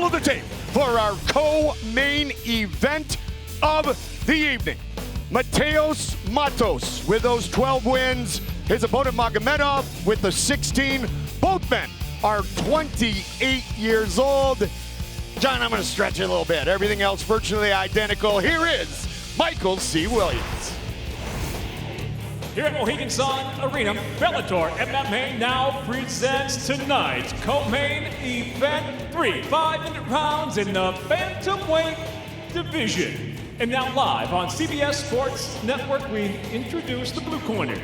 roll the tape for our co-main event of the evening. Matheus Mattos with those 12 wins. His opponent Magomedov with the 16. Both men are 28 years old. John, I'm going to stretch it a little bit. Everything else virtually identical. Here is Michael C. Williams. Here at Mohegan Sun Arena, Bellator MMA now presents tonight's co-main event. 3 5-minute rounds in the bantamweight division. And now live on CBS Sports Network, we introduce the blue corner.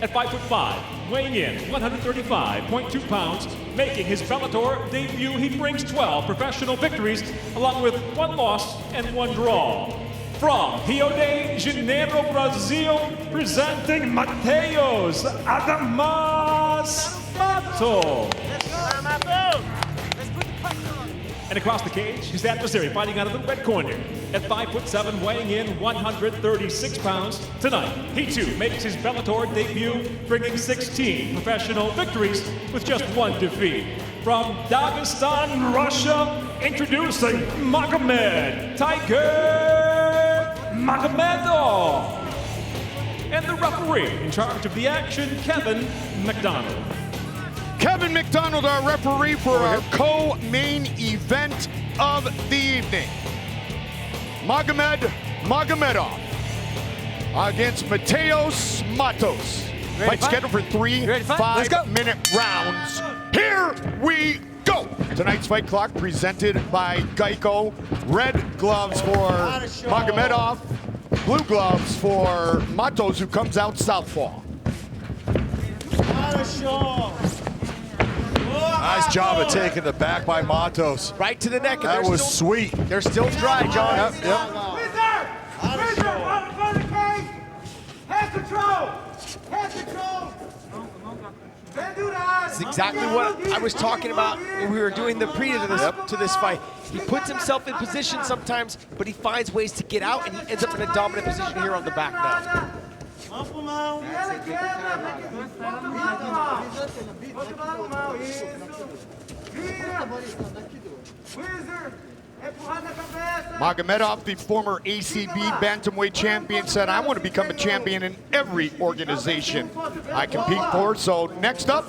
At 5'5", weighing in 135.2 pounds, making his Bellator debut, he brings 12 professional victories, along with 1 loss and 1 draw. From Rio de Janeiro, Brazil, presenting Matheus Mattos. And across the cage, his adversary fighting out of the red corner. At 5'7", weighing in 136 pounds, tonight he too makes his Bellator debut, bringing 16 professional victories with just 1 defeat. From Dagestan, Russia, introducing Magomed Tiger Magomedov. And the referee in charge of the action, Kevin McDonald. Kevin McDonald, our referee for our co-main event of the evening. Magomed Magomedov against Matheus Mattos. Fight scheduled for 3 5-minute rounds. Here we go. Tonight's fight clock presented by Geico. Red gloves for Magomedov, blue gloves for Mattos, who comes out southpaw. Nice job of taking the back by Mattos. Right to the neck. That was sweet. They're still dry, John. Yep. Head control. Head control. That's exactly what I was talking about when we were doing the preview to this fight. He puts himself in position sometimes, but he finds ways to get out, and he ends up in a dominant position here on the back now. Magomedov, the former ACB bantamweight champion, said, I want to become a champion in every organization I compete for. So next up,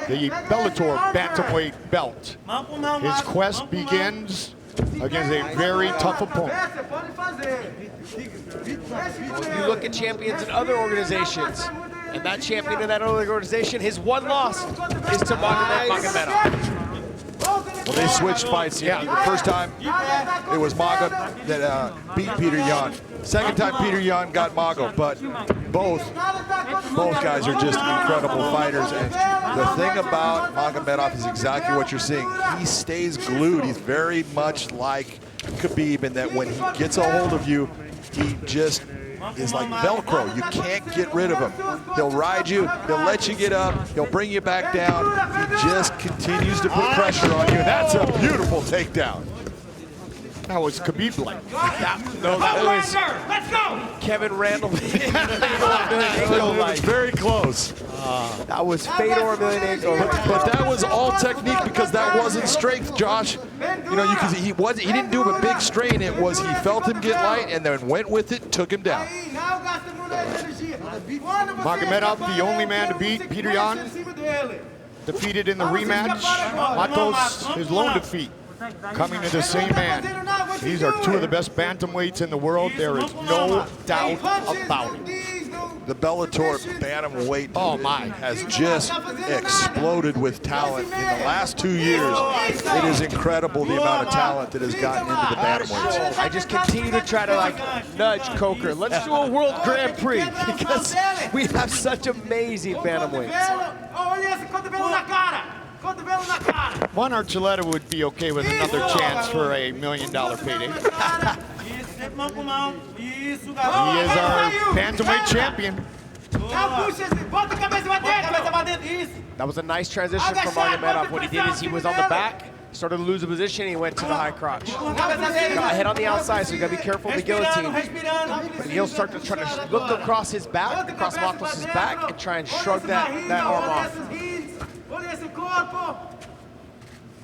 the Bellator bantamweight belt. His quest begins against a very tough opponent. You look at champions in other organizations, and that champion in that other organization, his 1 loss is to Magomed Magomedov. Well, they switched fights. Yeah. The first time, it was Mago that beat Peter Yan. Second time, Peter Yan got Mago, but both guys are just incredible fighters. And the thing about Magomedov is exactly what you're seeing. He stays glued. He's very much like Khabib in that when he gets a hold of you, he just is like Velcro. You can't get rid of him. He'll ride you, he'll let you get up, he'll bring you back down. He just continues to put pressure on you. That's a beautiful takedown. That was Khabib-like. That was Let's go. Kevin Randall. It was very close. That was Fedor Emelianenko. But that was all technique because that wasn't strength, Josh. You know, because he didn't do a big strain. It was he felt him get light and then went with it, took him down. Magomedov, the only man to beat Peter Yan, defeated in the rematch. Mattos, his lone defeat, coming to the same man. These are 2 of the best bantamweights in the world. There is no doubt about it. The Bellator bantamweight has just exploded with talent in the last 2 years. It is incredible the amount of talent that has gotten into the bantamweights. I just continue to try to nudge Coker. Let's do a World Grand Prix because we have such amazing bantamweights. Juan Archuleta would be okay with another chance for a $1 million payday. He is our bantamweight champion. That was a nice transition from Magomedov. What he did is he was on the back, started to lose the position, he went to the high crotch. Got a head on the outside, so you gotta be careful of the guillotine. But he'll start to try to look across his back, across Matos' back, and try and shrug that arm off.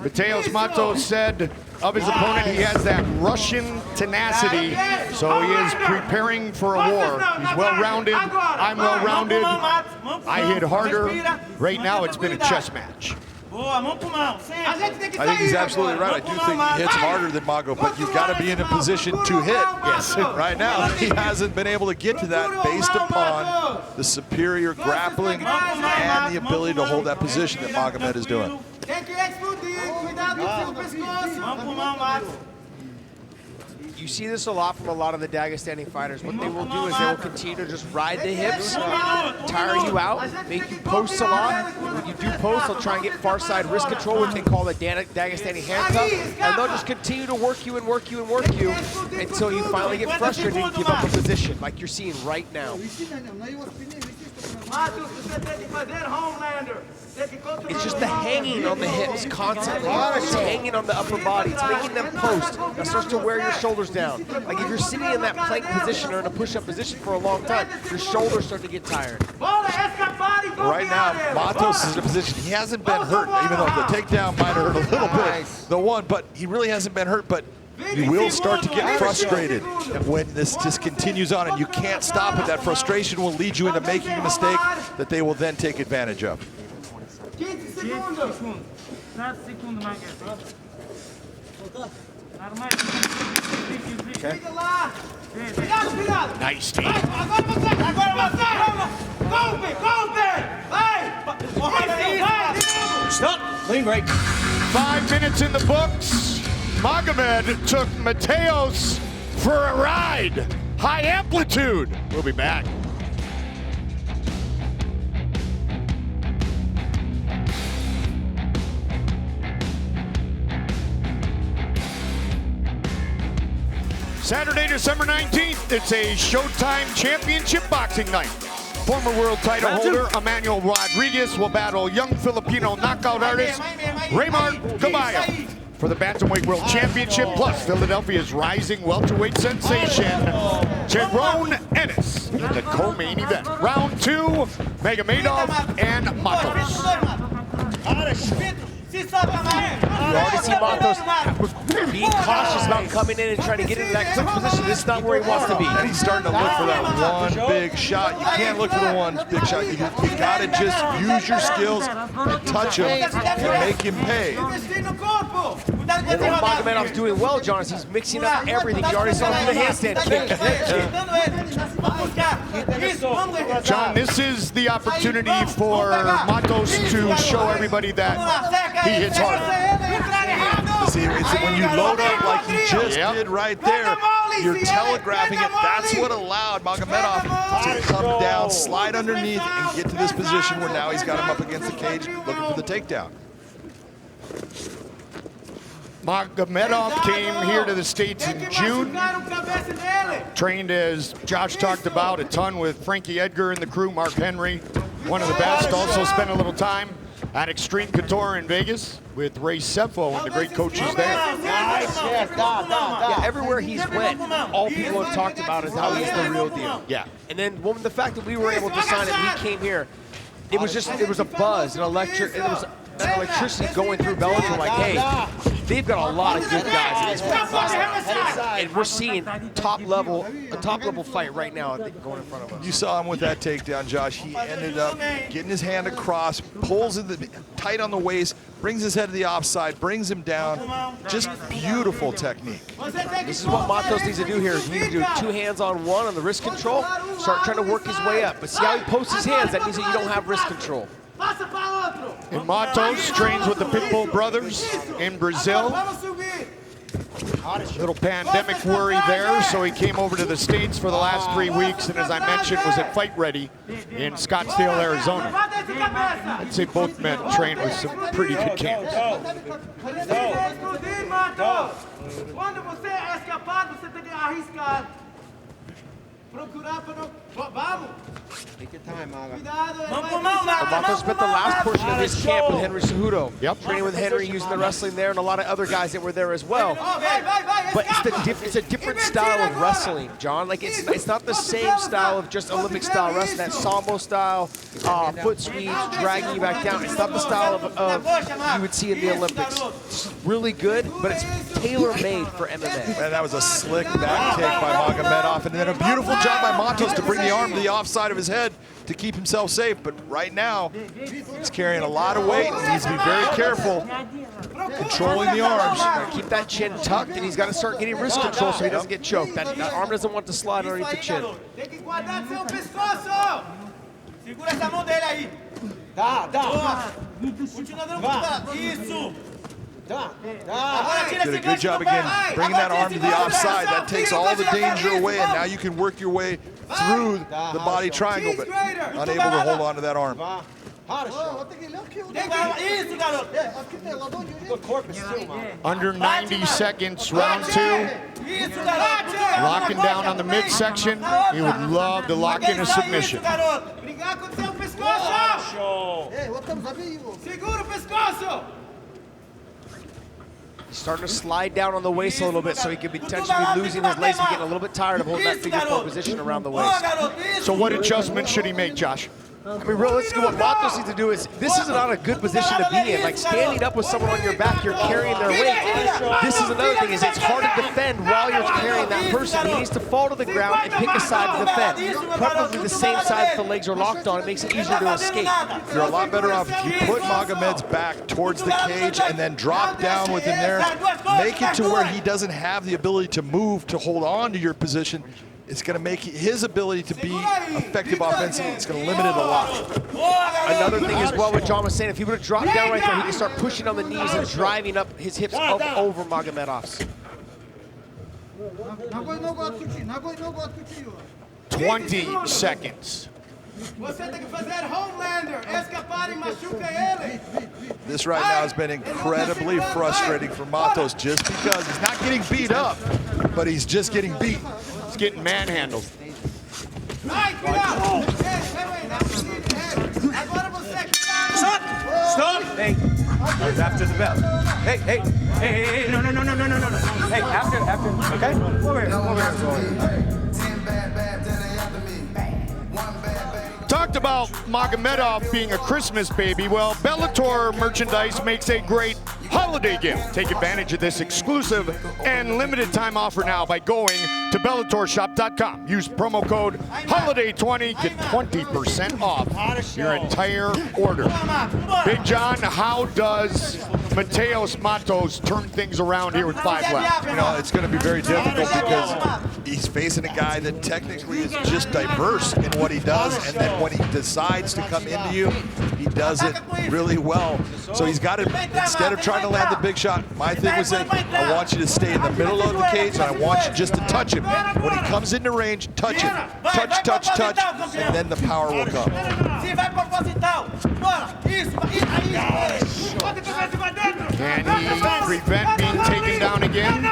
Matheus Mattos said of his opponent he has that Russian tenacity, so he is preparing for a war. He's well-rounded, I'm well-rounded, I hit harder. Right now it's been a chess match. I think he's absolutely right. I do think he hits harder than Mago, but you've got to be in a position to hit. Yes. Right now, he hasn't been able to get to that based upon the superior grappling and the ability to hold that position that Magomed is doing. You see this a lot from a lot of the Dagestani fighters. What they will do is they will continue to just ride the hips, tire you out, make you post a lot. When you do post, they'll try and get far side wrist control, which they call the Dagestani handcuff, and they'll just continue to work you and work you and work you until you finally get frustrated and give up a position, like you're seeing right now. It's just the hanging on the hips constantly. It's hanging on the upper body. It's making them post. That starts to wear your shoulders down. Like if you're sitting in that plank position or in a push-up position for a long time, your shoulders start to get tired. Right now, Mattos is in a position. He hasn't been hurt, even though the takedown might have hurt a little bit. The one, but he really hasn't been hurt. But you will start to get frustrated when this just continues on, and you can't stop it. That frustration will lead you into making a mistake that they will then take advantage of. Okay. Nice team. Stop. Clean break. 5 minutes in the books. Magomed took Matheus for a ride. High amplitude. We'll be back. Saturday, December 19th, it's a Showtime Championship boxing night. Former world title holder Emmanuel Rodriguez will battle young Filipino knockout artist Raymar Gabayo for the Bantamweight World Championship, plus Philadelphia's rising welterweight sensation, Jeroen Ennis, in the co-main event. Round 2, Magomedov and Mattos. You already see Matos being cautious about coming in and trying to get into that quick position. This is not where he wants to be. And he's starting to look for that one big shot. You can't look for the one big shot. You got to just use your skills and touch him and make him pay. And what Magomedov's doing well, John, is he's mixing up everything. You already saw him do the handstand kick. John, this is the opportunity for Mattos to show everybody that he hits hard. See, it's when you load up like you just did right there, you're telegraphing it. That's what allowed Magomedov to come down, slide underneath, and get to this position where now he's got him up against the cage looking for the takedown. Magomedov came here to the States in June. Trained, as Josh talked about, a ton with Frankie Edgar and the crew, Mark Henry, one of the best. Also spent a little time at Extreme Couture in Vegas with Ray Sefo and the great coaches there. Yeah, everywhere he's went, all people have talked about is how he's the real deal. Yeah. And then the fact that we were able to sign him, he came here, it was a buzz, an electricity going through Bellator, like, hey, they've got a lot of good guys in this weight class. And we're seeing a top level fight right now going in front of us. You saw him with that takedown, Josh. He ended up getting his hand across, pulls it tight on the waist, brings his head to the offside, brings him down. Just beautiful technique. This is what Matos needs to do here. He needs to do 2 hands on 1 on the wrist control, start trying to work his way up. But see how he posts his hands? That means that you don't have wrist control. And Mattos trains with the Pitbull brothers in Brazil. Little pandemic worry there, so he came over to the States for the last 3 weeks, and as I mentioned, was at Fight Ready in Scottsdale, Arizona. I'd say both men trained with some pretty good camps. Take your time, Maga. Matos spent the last portion of his camp with Henry Cejudo. Yep. Training with Henry, using the wrestling there, and a lot of other guys that were there as well. but it's a different style of wrestling, John. Like it's not the same style of just Olympic style wrestling, that sambo style, foot sweeps, dragging you back down. It's not the style of you would see in the Olympics. It's really good, but it's tailor-made for MMA. Man, that was a slick back kick by Magomedov, and then a beautiful job by Mattos to bring the arm to the offside of his head to keep himself safe. But right now, he's carrying a lot of weight and needs to be very careful controlling the arms. Keep that chin tucked, and he's got to start getting wrist control so he doesn't get choked. That arm doesn't want to slide underneath the chin. Did a good job again, bringing that arm to the offside. That takes all the danger away, and now you can work your way through the body triangle, but unable to hold on to that arm. Under 90 seconds, round 2. Locking down on the midsection. He would love to lock in a submission. He's starting to slide down on the waist a little bit, so he could potentially be losing his legs and getting a little bit tired of holding that figure 4 position around the waist. So what adjustments should he make, Josh? I mean, realistically, what Mattos needs to do is, this is not a good position to be in. Like, standing up with someone on your back, you're carrying their weight. This is another thing, is it's hard to defend while you're carrying that person. He needs to fall to the ground and pick a side to defend. Probably the same side that the legs are locked on. It makes it easier to escape. You're a lot better off if you put Magomed's back towards the cage and then drop down with him there. Make it to where he doesn't have the ability to move to hold on to your position. It's going to make his ability to be effective offensively. It's going to limit it a lot. Another thing as well, what John was saying, if he would have dropped down right there, he can start pushing on the knees and driving up his hips up over Magomedov's. 20 seconds. This right now has been incredibly frustrating for Mattos, just because he's not getting beat up, but he's just getting beat. He's getting manhandled. Stop! Hey, after the bell. Hey, no. Hey, after, okay? Over here. Talked about Magomedov being a Christmas baby. Well, Bellator merchandise makes a great holiday gift. Take advantage of this exclusive and limited time offer now by going to BellatorShop.com. Use promo code HOLIDAY20, get 20% off your entire order. Big John, how does Matheus Mattos turn things around here with 5 left? You know, it's going to be very difficult because he's facing a guy that technically is just diverse in what he does, and then when he decides to come into you, he does it really well. So he's got to, instead of trying to land the big shot, my thing was that I want you to stay in the middle of the cage, and I want you just to touch him. When he comes into range, touch him. Touch, and then the power will come. Can he prevent being taken down again?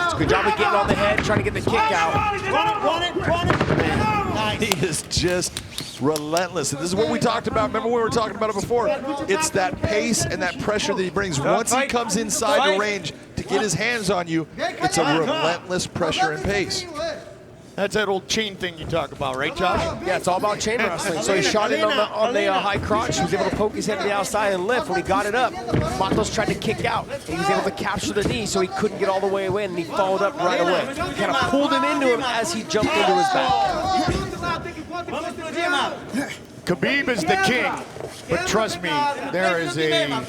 It's a good job of getting on the head, trying to get the kick out. He is just relentless. And this is what we talked about. Remember when we were talking about it before? It's that pace and that pressure that he brings. Once he comes inside the range to get his hands on you, it's a relentless pressure and pace. That's that old chain thing you talk about, right, Josh? Yeah, it's all about chain wrestling. So he shot in on the high crotch. He was able to poke his head to the outside and lift. When he got it up, Mattos tried to kick out. He was able to capture the knee, so he couldn't get all the way in, and he followed up right away. He kind of pulled him into him as he jumped into his back. Khabib is the king, but trust me, there is a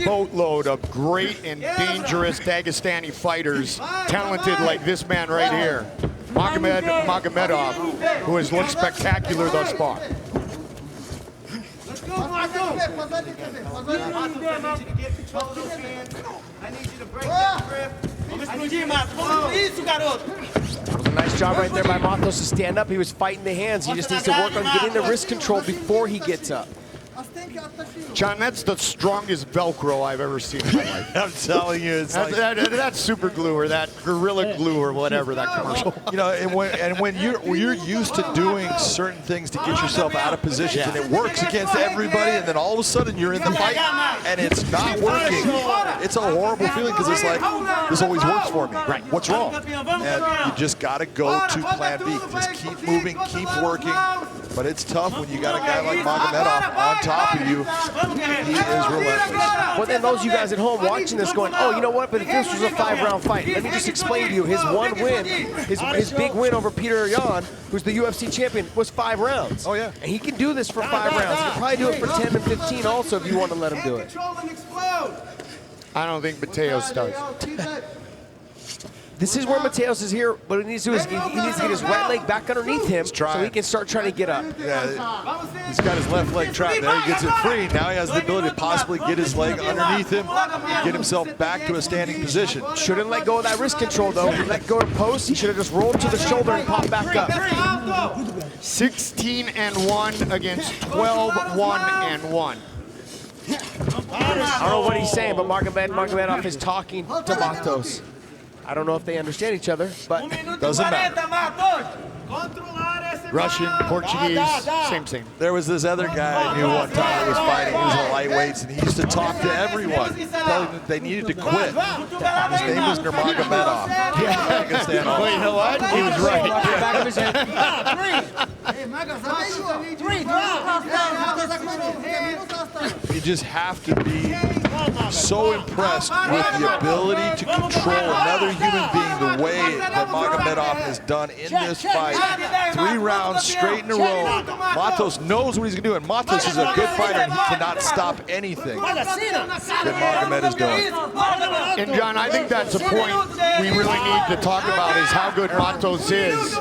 boatload of great and dangerous Dagestani fighters, talented like this man right here, Magomed Magomedov, who has looked spectacular thus far. That was a nice job right there by Mattos to stand up. He was fighting the hands. He just needs to work on getting the wrist control before he gets up. John, that's the strongest Velcro I've ever seen in my life. I'm telling you, it's like, That's super glue or that Gorilla Glue or whatever, that commercial. you know, and when you're used to doing certain things to get yourself out of positions, and it works against everybody, and then all of a sudden you're in the fight and it's not working. It's a horrible feeling because it's like, this always works for me. Right. What's wrong? And you just got to go to plan B. Just keep moving, keep working. But it's tough when you got a guy like Magomedov on top of you. He is relentless. Well, then those of you guys at home watching this going, oh, you know what, but if this was a 5-round fight, let me just explain to you, his one win, his big win over Peter Yan, who's the UFC champion, was 5 rounds. Oh, yeah. And he can do this for 5 rounds. He can probably do it for 10 and 15 also if you want to let him do it. I don't think Matheus does. This is where Matheus is here. What he needs to do is he needs to get his right leg back underneath him so he can start trying to get up. Yeah, he's got his left leg trapped there. He gets it free. Now he has the ability to possibly get his leg underneath him, get himself back to a standing position. Shouldn't let go of that wrist control, though. He let go of post. He should have just rolled to the shoulder and popped back up. 16-1 against 12-1-1. I don't know what he's saying, but Magomedov is talking to Mattos. I don't know if they understand each other, but Doesn't matter. Russian, Portuguese, same. There was this other guy I knew one time that was fighting. He was in the lightweights, and he used to talk to everyone, telling them they needed to quit. His name was Nurmagomedov. I can stand on. Well, you know what? He was right. back of his head. You just have to be so impressed with the ability to control another human being the way that Magomedov has done in this fight. 3 rounds straight in a row. Mattos knows what he's going to do, and Mattos is a good fighter, and he cannot stop anything that Magomed is doing. And John, I think that's a point we really need to talk about is how good Mattos is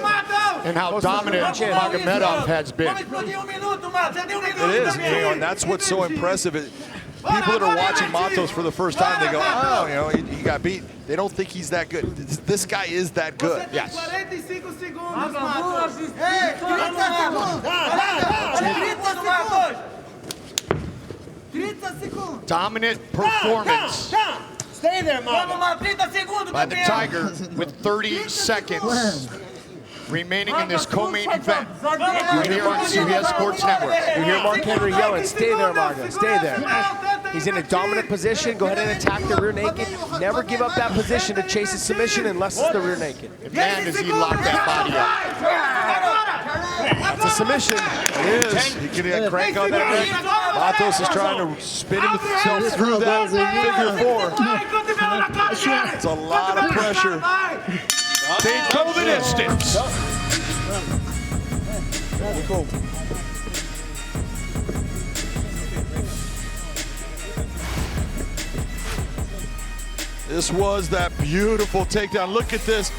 and how dominant Magomedov has been. It is, you know, and that's what's so impressive. People that are watching Mattos for the first time, they go, oh, you know, he got beat. They don't think he's that good. This guy is that good. Yes. Dominant performance Stay there, Mago. by the Tiger with 30 seconds remaining in this co-main event. You're here on CBS Sports Network. You hear Mark Henry yelling, stay there, Mago, stay there. He's in a dominant position. Go ahead and attack the rear naked. Never give up that position to chase his submission unless it's the rear naked. And man, does he lock that body up. That's a submission. It is. He can get crank on that neck. Mattos is trying to spin himself through that figure 4. It's a lot of pressure. They go the distance. This was that beautiful takedown. Look at this.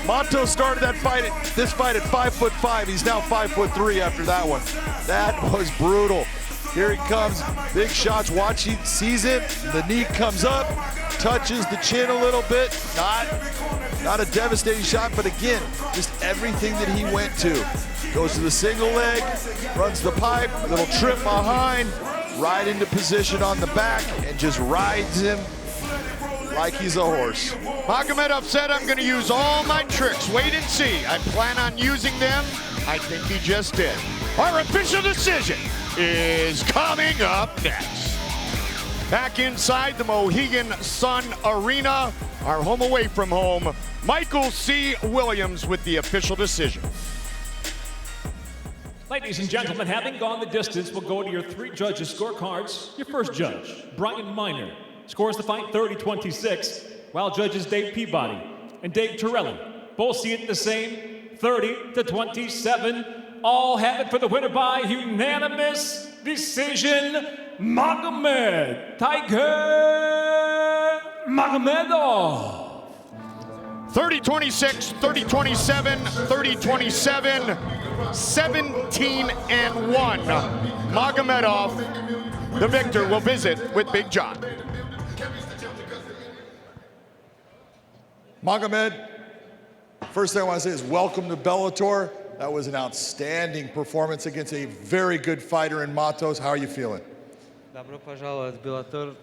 Mattos started this fight at 5'5". He's now 5'3" after that one. That was brutal. Here he comes, big shots. Watch, he sees it. The knee comes up, touches the chin a little bit. Not a devastating shot, but again, just everything that he went to. Goes to the single leg, runs the pipe, little trip behind, right into position on the back, and just rides him like he's a horse. Magomedov said, I'm going to use all my tricks. Wait and see. I plan on using them. I think he just did. Our official decision is coming up next. Back inside the Mohegan Sun Arena, our home away from home, Michael C. Williams with the official decision. Ladies and gentlemen, having gone the distance, we'll go to your 3 judges' scorecards. Your first judge, Brian Miner, scores the fight 30-26, while judges Dave Peabody and Dave Torelli both see it the same, 30-27. All have it for the winner by unanimous decision, Magomed Tiger Magomedov. 30-26, 30-27, 30-27, 17-1. Magomedov, the victor, will visit with Big John. Magomed, first thing I want to say is welcome to Bellator. That was an outstanding performance against a very good fighter in Mattos. How are you feeling? Добро пожаловать в Bellator.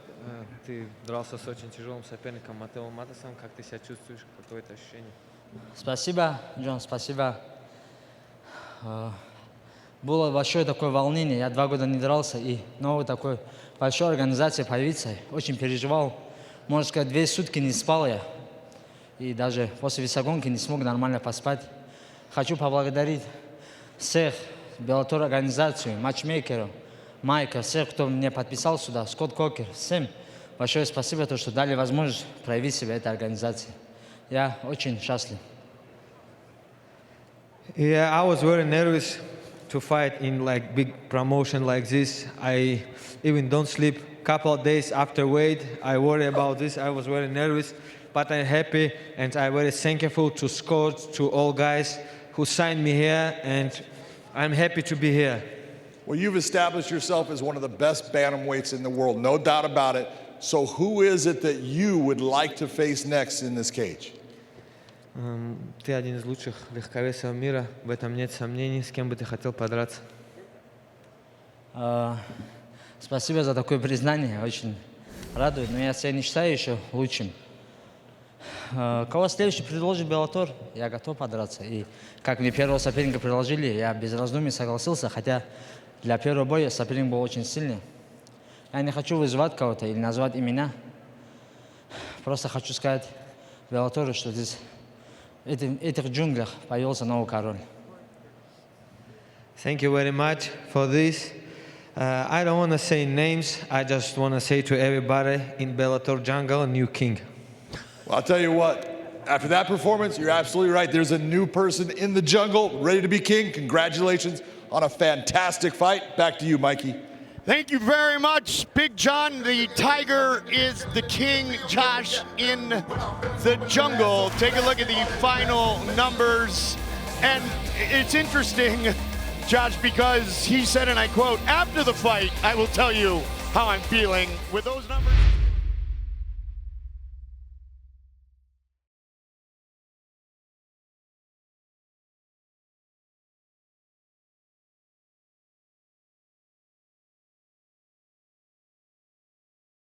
Ты дрался с очень тяжелым соперником Матео Матосом. Как ты себя чувствуешь? Какое это ощущение? Спасибо, Джон, спасибо. Было большое такое волнение. Я 2 года не дрался, и новой такой большой организации появиться. Очень переживал. Можно сказать, 2 сутки не спал я. И даже после весогонки не смог нормально поспать. Хочу поблагодарить всех, Bellator организацию, матчмейкеров, Майка, всех, кто меня подписал сюда, Скотт Кокер. Всем большое спасибо, то, что дали возможность проявить себя этой организации. Я очень счастлив. Yeah, I was very nervous to fight in like big promotion like this. I even don't sleep. Couple of days after weight, I worry about this. I was very nervous, but I'm happy and I'm very thankful to Scott, to all guys who signed me here, and I'm happy to be here. Well, you've established yourself as one of the best bantamweights in the world, no doubt about it. So who is it that you would like to face next in this cage? Ты один из лучших легковесов мира, в этом нет сомнений. С кем бы ты хотел подраться? Спасибо за такое признание, очень радует, но я себя не считаю еще лучшим. Кого следующий предложит Bellator, я готов подраться. И как мне первого соперника предложили, я без раздумий согласился, хотя для первого боя соперник был очень сильный. Я не хочу вызывать кого-то или назвать имена. Просто хочу сказать Bellator, что здесь в этих джунглях появился новый король. Thank you very much for this. I don't want to say names. I just want to say to everybody in Bellator jungle, new king. Well, I'll tell you what, after that performance, you're absolutely right. There's a new person in the jungle ready to be king. Congratulations on a fantastic fight. Back to you, Mikey. Thank you very much, Big John. The tiger is the king, Josh, in the jungle. Take a look at the final numbers. And it's interesting, Josh, because he said, and I quote, after the fight, I will tell you how I'm feeling. With those numbers...